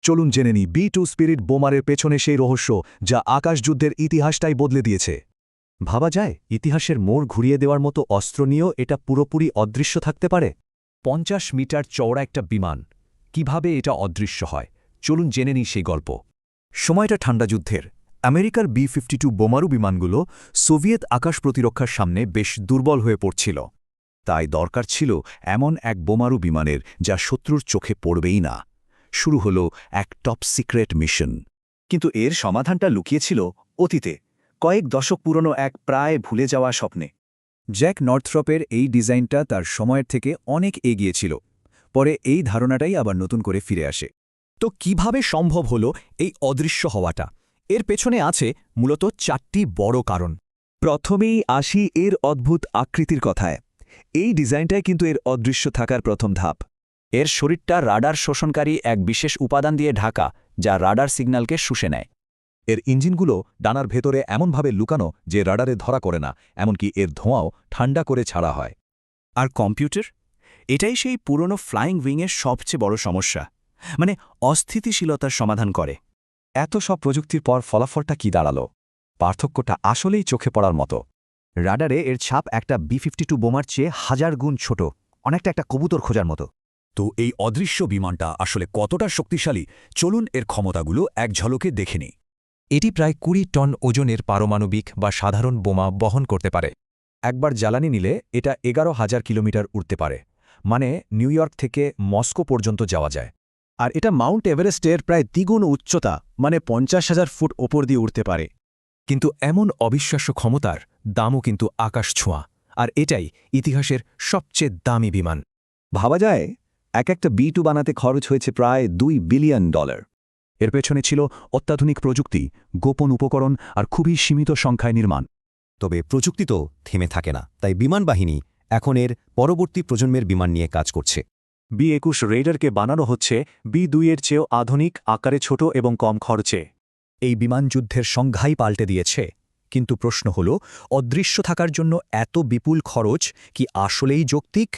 চলুন জেনে নিই B-2 স্পিরিট বোমারের পেছনে সেই রহস্য যা আকাশযুদ্ধের ইতিহাসটাই বদলে দিয়েছে। ভাবা যায় ইতিহাসের মোড় ঘুরিয়ে দেওয়ার মতো অস্ত্র নিয়েও এটা পুরোপুরি অদৃশ্য থাকতে পারে। 50 মিটার চওড়া একটা বিমান, কিভাবে এটা অদৃশ্য হয় চলুন জেনে নিই সেই গল্প। সময়টা ঠান্ডা যুদ্ধের। আমেরিকার B-52 বোমারু বিমানগুলো সোভিয়েত আকাশ প্রতিরক্ষার সামনে বেশ দুর্বল হয়ে পড়ছিল। তাই দরকার ছিল এমন এক বোমারু বিমানের যা শত্রুর চোখে পড়বেই না। শুরু হলো এক টপ সিক্রেট মিশন। কিন্তু এর সমাধানটা লুকিয়েছিল অতীতে, কয়েক দশক পুরনো এক প্রায় ভুলে যাওয়া স্বপ্নে। জ্যাক নর্থরপের এই ডিজাইনটা তার সময়ের থেকে অনেক এগিয়ে ছিল। পরে এই ধারণাটাই আবার নতুন করে ফিরে আসে। তো কিভাবে সম্ভব হলো এই অদৃশ্য হওয়াটা? এর পেছনে আছে মূলত 4টি বড় কারণ। প্রথমেই আসি এর অদ্ভুত আকৃতির কথায়। এই ডিজাইনটাই কিন্তু এর অদৃশ্য থাকার প্রথম ধাপ। এর শরীরটা রাডার শোষণকারী এক বিশেষ উপাদান দিয়ে ঢাকা, যা রাডার সিগন্যালকে শুষে নেয়। এর ইঞ্জিনগুলো ডানার ভেতরে এমনভাবে লুকানো যে রাডারে ধরা করে না, এমনকি এর ধোঁয়াও ঠান্ডা করে ছাড়া হয়। আর কম্পিউটার? এটাই সেই পুরনো ফ্লাইং উইংয়ের সবচেয়ে বড় সমস্যা, মানে অস্থিতিশীলতার সমাধান করে। এত সব প্রযুক্তির পর ফলাফলটা কি দাঁড়ালো? পার্থক্যটা আসলেই চোখে পড়ার মতো। রাডারে এর ছাপ একটা B-52 বোমার চেয়ে 1000 গুণ ছোট, অনেকটা একটা কবুতর খোঁজার মতো। তো এই অদৃশ্য বিমানটা আসলে কতটা শক্তিশালী, চলুন এর ক্ষমতাগুলো এক ঝলকে দেখে নিই। এটি প্রায় 20 টন ওজনের পারমাণবিক বা সাধারণ বোমা বহন করতে পারে। একবার জ্বালানি নিলে এটা 11,000 কিলোমিটার উড়তে পারে, মানে নিউ ইয়র্ক থেকে মস্কো পর্যন্ত যাওয়া যায়। আর এটা মাউন্ট এভারেস্টের প্রায় দ্বিগুণ উচ্চতা, মানে 50,000 ফুট ওপর দিয়ে উঠতে পারে। কিন্তু এমন অবিশ্বাস্য ক্ষমতার দামও কিন্তু আকাশ ছোঁয়া, আর এটাই ইতিহাসের সবচেয়ে দামি বিমান। ভাবা যায় একটা B-2 বানাতে খরচ হয়েছে প্রায় $2 বিলিয়ন। এর পেছনে ছিল অত্যাধুনিক প্রযুক্তি, গোপন উপকরণ আর খুবই সীমিত সংখ্যায় নির্মাণ। তবে প্রযুক্তি তো থেমে থাকে না, তাই বিমান বাহিনী এখন এর পরবর্তী প্রজন্মের বিমান নিয়ে কাজ করছে। B-21 রেইডারকে বানানো হচ্ছে B-2 এর চেয়েও আধুনিক আকারে, ছোট এবং কম খরচে। এই বিমান যুদ্ধের সংজ্ঞাই পাল্টে দিয়েছে। কিন্তু প্রশ্ন হল, অদৃশ্য থাকার জন্য এত বিপুল খরচ কি আসলেই যৌক্তিক?